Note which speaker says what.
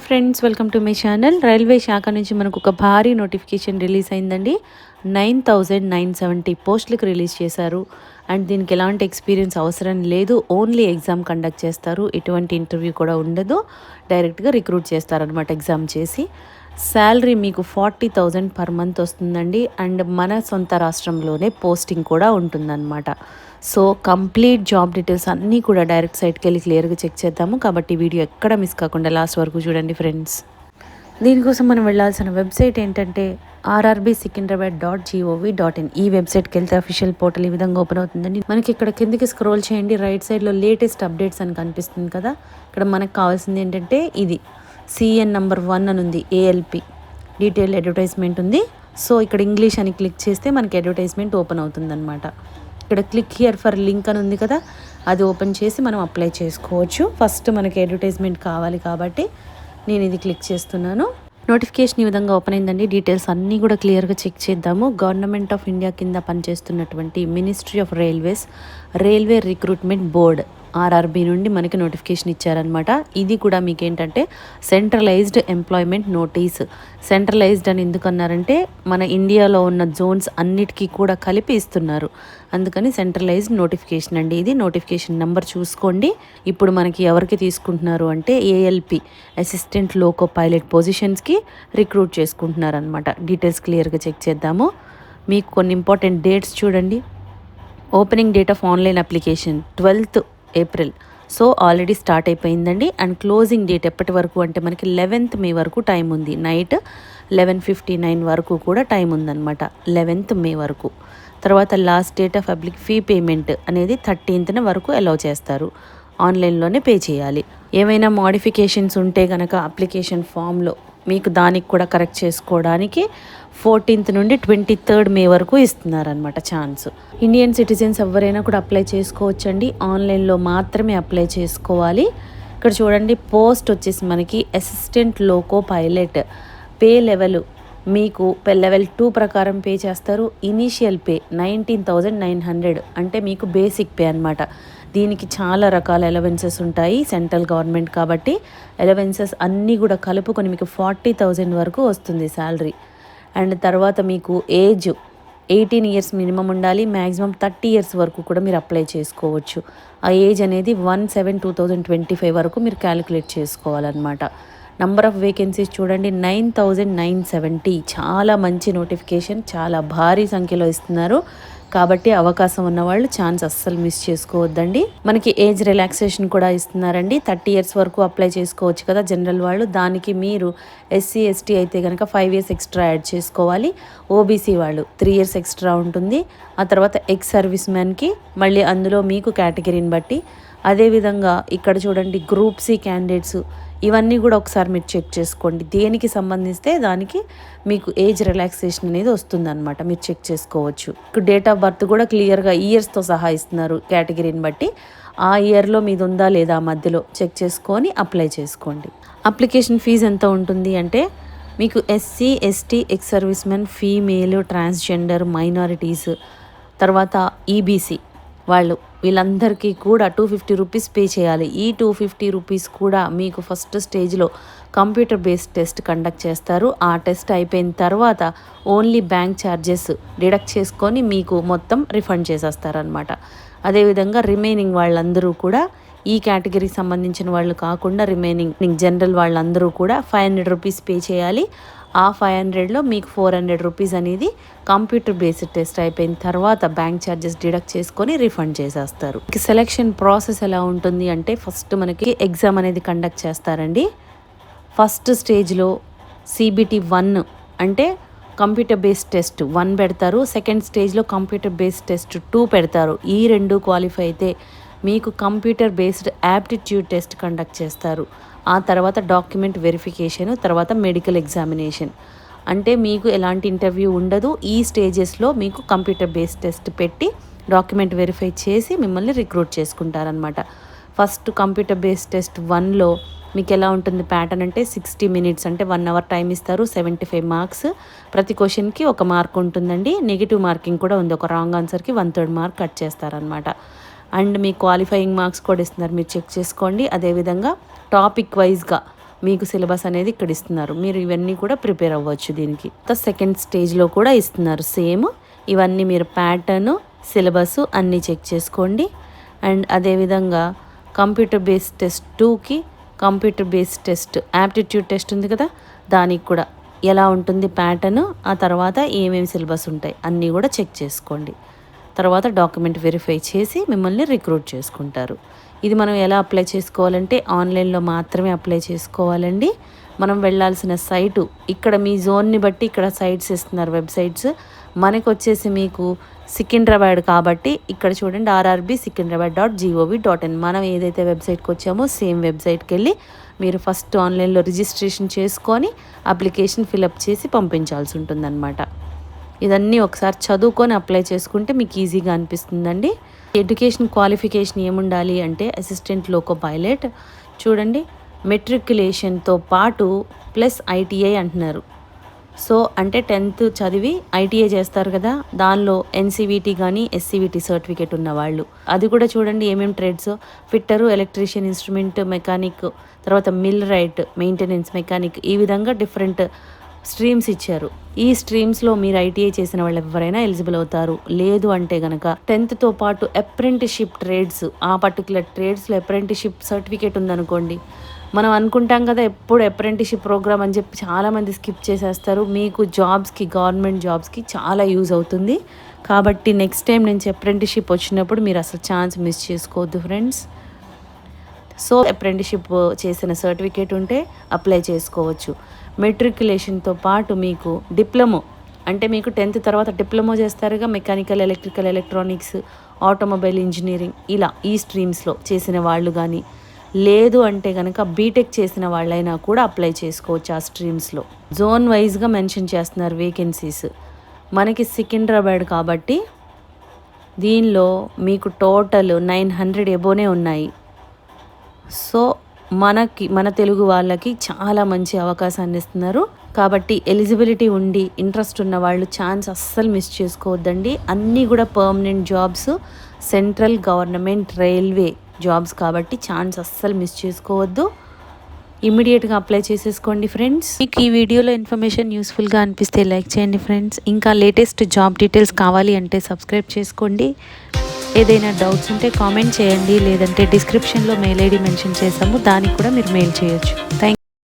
Speaker 1: Friends, welcome to my channel. Railway శాఖ నుంచి మనకు ఒక భారీ నోటిఫికేషన్ రిలీజ్ అయిందండి. 9,970 పోస్టులకు రిలీజ్ చేశారు. అండ్ దీనికి ఎలాంటి ఎక్స్పీరియన్స్ అవసరం లేదు, ఓన్లీ ఎగ్జామ్ కండక్ట్ చేస్తారు. ఎటువంటి ఇంటర్వ్యూ కూడా ఉండదు, డైరెక్ట్గా రిక్రూట్ చేస్తారనమాట ఎగ్జామ్ చేసి. శాలరీ మీకు 40,000 పర్ మంత్ వస్తుందండి. అండ్ మన సొంత రాష్ట్రంలోనే పోస్టింగ్ కూడా ఉంటుందన్నమాట. సో కంప్లీట్ జాబ్ డీటెయిల్స్ అన్నీ కూడా డైరెక్ట్ సైట్కి వెళ్ళి క్లియర్గా చెక్ చేద్దాము. కాబట్టి వీడియో ఎక్కడ మిస్ కాకుండా లాస్ట్ వరకు చూడండి ఫ్రెండ్స్. దీనికోసం మనం వెళ్ళాల్సిన వెబ్సైట్ ఏంటంటే rrbsikindrabad.gov.in. ఈ వెబ్సైట్కి వెళ్తే అఫీషియల్ పోర్టల్ ఈ విధంగా ఓపెన్ అవుతుందండి. మనకి ఇక్కడ కిందకి స్క్రోల్ చేయండి, రైట్ సైడ్లో లేటెస్ట్ అప్డేట్స్ అని కనిపిస్తుంది కదా. ఇక్కడ మనకు కావాల్సింది ఏంటంటే ఇది CN నంబర్ 1 అని ఉంది, ALP డీటెయిల్ అడ్వర్టైజ్మెంట్ ఉంది. సో ఇక్కడ ఇంగ్లీష్ అని క్లిక్ చేస్తే మనకి అడ్వర్టైజ్మెంట్ ఓపెన్ అవుతుందన్నమాట. ఇక్కడ క్లిక్ హియర్ ఫర్ లింక్ అని ఉంది కదా, అది ఓపెన్ చేసి మనం అప్లై చేసుకోవచ్చు. ఫస్ట్ మనకి అడ్వర్టైజ్మెంట్ కావాలి కాబట్టి నేను ఇది క్లిక్ చేస్తున్నాను. నోటిఫికేషన్ ఈ విధంగా ఓపెన్ అయిందండి. డీటెయిల్స్ అన్నీ కూడా క్లియర్గా చెక్ చేద్దాము. గవర్నమెంట్ ఆఫ్ ఇండియా కింద పనిచేస్తున్నటువంటి ministry of railways railway recruitment board RRB నుండి మనకి నోటిఫికేషన్ ఇచ్చారనమాట. ఇది కూడా మీకు ఏంటంటే సెంట్రలైజ్డ్ ఎంప్లాయ్మెంట్ నోటీస్. సెంట్రలైజ్డ్ అని ఎందుకన్నారంటే మన ఇండియాలో ఉన్న జోన్స్ అన్నిటికీ కూడా కలిపి ఇస్తున్నారు, అందుకని సెంట్రలైజ్డ్ నోటిఫికేషన్ అండి. ఇది నోటిఫికేషన్ నెంబర్ చూసుకోండి. ఇప్పుడు మనకి ఎవరికి తీసుకుంటున్నారు అంటే ALP అసిస్టెంట్ లోకో పైలట్ పొజిషన్స్కి రిక్రూట్ చేసుకుంటున్నారు అనమాట. డీటెయిల్స్ క్లియర్గా చెక్ చేద్దాము. మీకు కొన్ని ఇంపార్టెంట్ డేట్స్ చూడండి. Opening date of online application 12th April. So already start అయిపోయిందండి. అండ్ క్లోజింగ్ డేట్ ఎప్పటి వరకు అంటే మనకి 11th May వరకు టైం ఉంది. నైట్ 11:59 వరకు కూడా టైం ఉందన్నమాట, 11th May వరకు. తర్వాత last date of fee payment అనేది 13th వరకు అలౌ చేస్తారు. ఆన్లైన్లోనే పే చేయాలి. ఏమైనా మోడిఫికేషన్స్ ఉంటే కనుక అప్లికేషన్ ఫామ్లో మీకు దానికి కూడా కరెక్ట్ చేసుకోవడానికి 14th నుండి 23rd May వరకు ఇస్తున్నారనమాట ఛాన్స్. ఇండియన్ సిటిజన్స్ ఎవరైనా కూడా అప్లై చేసుకోవచ్చండి. ఆన్లైన్లో మాత్రమే అప్లై చేసుకోవాలి. ఇక్కడ చూడండి, పోస్ట్ వచ్చేసి మనకి assistant loco pilot. Pay level మీకు లెవెల్ 2 ప్రకారం పే చేస్తారు. ఇనీషియల్ పే 19,900 అంటే మీకు బేసిక్ పే అనమాట. దీనికి చాలా రకాల అలవెన్సెస్ ఉంటాయి, సెంట్రల్ గవర్నమెంట్ కాబట్టి అలవెన్సెస్ అన్నీ కూడా కలుపుకొని మీకు 40,000 వరకు వస్తుంది శాలరీ. అండ్ తర్వాత మీకు ఏజ్ 18 years మినిమం ఉండాలి. మ్యాక్సిమం 30 years వరకు కూడా మీరు అప్లై చేసుకోవచ్చు. ఆ ఏజ్ అనేది 1/7/2025 వరకు మీరు క్యాలిక్యులేట్ చేసుకోవాలన్నమాట. నంబర్ ఆఫ్ వేకెన్సీస్ చూడండి, 9,970. చాలా మంచి నోటిఫికేషన్, చాలా భారీ సంఖ్యలో ఇస్తున్నారు. కాబట్టి అవకాశం ఉన్నవాళ్ళు ఛాన్స్ అస్సలు మిస్ చేసుకోవద్దండి. మనకి ఏజ్ రిలాక్సేషన్ కూడా ఇస్తున్నారండి. 30 years వరకు అప్లై చేసుకోవచ్చు కదా జనరల్ వాళ్ళు. దానికి మీరు SC ST అయితే కనుక 5 years ఎక్స్ట్రా యాడ్ చేసుకోవాలి. OBC వాళ్ళు 3 years ఎక్స్ట్రా ఉంటుంది. ఆ తర్వాత ఎక్స్ సర్వీస్ మ్యాన్కి మళ్ళీ అందులో మీకు కేటగిరీని బట్టి. అదేవిధంగా ఇక్కడ చూడండి, గ్రూప్ C క్యాండిడేట్స్ ఇవన్నీ కూడా ఒకసారి మీరు చెక్ చేసుకోండి. దేనికి సంబంధిస్తే దానికి మీకు ఏజ్ రిలాక్సేషన్ అనేది వస్తుందన్నమాట, మీరు చెక్ చేసుకోవచ్చు. డేట్ ఆఫ్ బర్త్ కూడా క్లియర్గా ఇయర్స్తో సహా ఇస్తున్నారు కేటగిరీని బట్టి. ఆ ఇయర్లో మీది ఉందా లేదా మధ్యలో చెక్ చేసుకొని అప్లై చేసుకోండి. అప్లికేషన్ ఫీజు ఎంత ఉంటుంది అంటే మీకు SC ST ex service men, female, transgender, minorities, తర్వాత EBC వాళ్ళు వీళ్ళందరికీ కూడా 250 రూపీస్ పే చేయాలి. ఈ 250 రూపీస్ కూడా మీకు ఫస్ట్ స్టేజ్లో కంప్యూటర్ బేస్డ్ టెస్ట్ కండక్ట్ చేస్తారు. ఆ టెస్ట్ అయిపోయిన తర్వాత ఓన్లీ బ్యాంక్ ఛార్జెస్ డిడక్ట్ చేసుకొని మీకు మొత్తం రిఫండ్ చేసేస్తారనమాట. అదేవిధంగా రిమైనింగ్ వాళ్ళందరూ కూడా ఈ కేటగిరీకి సంబంధించిన వాళ్ళు కాకుండా రిమైనింగ్ జనరల్ వాళ్ళందరూ కూడా 500 రూపీస్ పే చేయాలి. ఆ 500లో మీకు 400 రూపీస్ అనేది కంప్యూటర్ బేస్డ్ టెస్ట్ అయిపోయిన తర్వాత బ్యాంక్ ఛార్జెస్ డిడక్ట్ చేసుకొని రిఫండ్ చేసేస్తారు. సెలెక్షన్ ప్రాసెస్ ఎలా ఉంటుంది అంటే ఫస్ట్ మనకి ఎగ్జామ్ అనేది కండక్ట్ చేస్తారండి. ఫస్ట్ స్టేజ్లో CBT 1 అంటే కంప్యూటర్ బేస్డ్ టెస్ట్ 1 పెడతారు. సెకండ్ స్టేజ్లో కంప్యూటర్ బేస్డ్ టెస్ట్ 2 పెడతారు. ఈ 2 క్వాలిఫై అయితే మీకు computer based aptitude test conduct చేస్తారు. ఆ తర్వాత డాక్యుమెంట్ వెరిఫికేషన్, తర్వాత మెడికల్ ఎగ్జామినేషన్. అంటే మీకు ఎలాంటి ఇంటర్వ్యూ ఉండదు. ఈ స్టేజెస్లో మీకు కంప్యూటర్ బేస్డ్ టెస్ట్ పెట్టి డాక్యుమెంట్ వెరిఫై చేసి మిమ్మల్ని రిక్రూట్ చేసుకుంటారనమాట. ఫస్ట్ కంప్యూటర్ బేస్డ్ టెస్ట్ 1లో మీకు ఎలా ఉంటుంది ప్యాటర్న్ అంటే 60 minutes అంటే 1 hour టైం ఇస్తారు. 75 marks. ప్రతి క్వశ్చన్కి 1 mark ఉంటుందండి. నెగిటివ్ మార్కింగ్ కూడా ఉంది. ఒక రాంగ్ ఆన్సర్కి 1/3 mark కట్ చేస్తారనమాట. అండ్ మీ క్వాలిఫైయింగ్ మార్క్స్ కూడా ఇస్తున్నారు, మీరు చెక్ చేసుకోండి. అదేవిధంగా టాపిక్ వైజ్గా మీకు సిలబస్ అనేది ఇక్కడ ఇస్తున్నారు. మీరు ఇవన్నీ కూడా ప్రిపేర్ అవ్వచ్చు. దీనికి సెకండ్ స్టేజ్లో కూడా ఇస్తున్నారు సేమ్. ఇవన్నీ మీరు ప్యాటర్న్, సిలబస్ అన్నీ చెక్ చేసుకోండి. అండ్ అదేవిధంగా కంప్యూటర్ బేస్డ్ టెస్ట్ 2కి computer based test aptitude test ఉంది కదా, దానికి కూడా ఎలా ఉంటుంది ప్యాటర్న్, ఆ తర్వాత ఏమేమి సిలబస్ ఉంటాయి అన్నీ కూడా చెక్ చేసుకోండి. తర్వాత డాక్యుమెంట్ వెరిఫై చేసి మిమ్మల్ని రిక్రూట్ చేసుకుంటారు. ఇది మనం ఎలా అప్లై చేసుకోవాలంటే ఆన్లైన్లో మాత్రమే అప్లై చేసుకోవాలండి. మనం వెళ్ళాల్సిన సైటు ఇక్కడ మీ జోన్ని బట్టి ఇక్కడ సైట్స్ ఇస్తున్నారు, వెబ్సైట్స్. మనకు వచ్చేసి మీకు సికింద్రాబాద్ కాబట్టి ఇక్కడ చూడండి rrbsikindrabad.gov.in. మనం ఏదైతే వెబ్సైట్కి వచ్చామో సేమ్ వెబ్సైట్కి వెళ్ళి మీరు ఫస్ట్ ఆన్లైన్లో రిజిస్ట్రేషన్ చేసుకొని అప్లికేషన్ ఫిలప్ చేసి పంపించాల్సి ఉంటుందన్నమాట. ఇదన్నీ ఒకసారి చదువుకొని అప్లై చేసుకుంటే మీకు ఈజీగా అనిపిస్తుందండి. ఎడ్యుకేషన్ క్వాలిఫికేషన్ ఏముండాలి అంటే అసిస్టెంట్ లోకో పైలట్ చూడండి, మెట్రికులేషన్తో పాటు ప్లస్ ఐటీఐ అంటున్నారు. సో అంటే 10th చదివి ఐటీఐ చేస్తారు కదా, దానిలో ఎన్సీవీటీ కానీ ఎస్సీవీటీ సర్టిఫికేట్ ఉన్నవాళ్ళు. అది కూడా చూడండి ఏమేమి trades, fitter, electrician, instrument mechanic, తర్వాత మిల్ రైట్, మెయింటెనెన్స్ మెకానిక్, ఈ విధంగా డిఫరెంట్ స్ట్రీమ్స్ ఇచ్చారు. ఈ స్ట్రీమ్స్లో మీరు ఐటీఐ చేసిన వాళ్ళు ఎవరైనా ఎలిజిబుల్ అవుతారు. లేదు అంటే కనుక 10th పాటు అప్రెంటిస్షిప్ ట్రేడ్స్, ఆ పర్టికులర్ ట్రేడ్స్లో అప్రెంటిస్షిప్ సర్టిఫికేట్ ఉందనుకోండి. మనం అనుకుంటాం కదా ఎప్పుడు అప్రెంటిస్షిప్ ప్రోగ్రామ్ అని చెప్పి చాలామంది స్కిప్ చేసేస్తారు. మీకు జాబ్స్కి, గవర్నమెంట్ జాబ్స్కి చాలా యూజ్ అవుతుంది. కాబట్టి నెక్స్ట్ టైం నుంచి అప్రెంటిస్షిప్ వచ్చినప్పుడు మీరు అసలు ఛాన్స్ మిస్ చేసుకోవద్దు ఫ్రెండ్స్. సో అప్రెంటిస్షిప్ చేసిన సర్టిఫికేట్ ఉంటే అప్లై చేసుకోవచ్చు. మెట్రికులేషన్తో పాటు మీకు డిప్లొమో అంటే మీకు 10th తర్వాత డిప్లొమో చేస్తారుగా, mechanical, electrical, electronics, automobile engineering, ఇలా ఈ స్ట్రీమ్స్లో చేసిన వాళ్ళు కానీ, లేదు అంటే కనుక బీటెక్ చేసిన వాళ్ళైనా కూడా అప్లై చేసుకోవచ్చు. ఆ స్ట్రీమ్స్లో జోన్ వైజ్గా మెన్షన్ చేస్తున్నారు వేకెన్సీస్. మనకి సికింద్రాబాద్ కాబట్టి దీనిలో మీకు టోటల్ 900 ఎబోనే ఉన్నాయి. సో మన తెలుగు వాళ్ళకి చాలా మంచి అవకాశాన్ని ఇస్తున్నారు. కాబట్టి ఎలిజిబిలిటీ ఉండి ఇంట్రెస్ట్ ఉన్న వాళ్ళు ఛాన్స్ అస్సలు మిస్ చేసుకోవద్దండి. అన్నీ కూడా permanent jobs, central government railway jobs కాబట్టి ఛాన్స్ అస్సలు మిస్ చేసుకోవద్దు. ఇమ్మీడియట్గా అప్లై చేసేసుకోండి ఫ్రెండ్స్. మీకు ఈ వీడియోలో ఇన్ఫర్మేషన్ యూస్ఫుల్గా అనిపిస్తే లైక్ చేయండి ఫ్రెండ్స్. ఇంకా లేటెస్ట్ జాబ్ డీటెయిల్స్ కావాలి అంటే సబ్స్క్రైబ్ చేసుకోండి. ఏదైనా డౌట్స్ ఉంటే కామెంట్ చేయండి, లేదంటే డిస్క్రిప్షన్లో మెయిల్ ఐడి మెన్షన్ చేసాము, దానికి కూడా మీరు మెయిల్ చేయొచ్చు. థ్యాంక్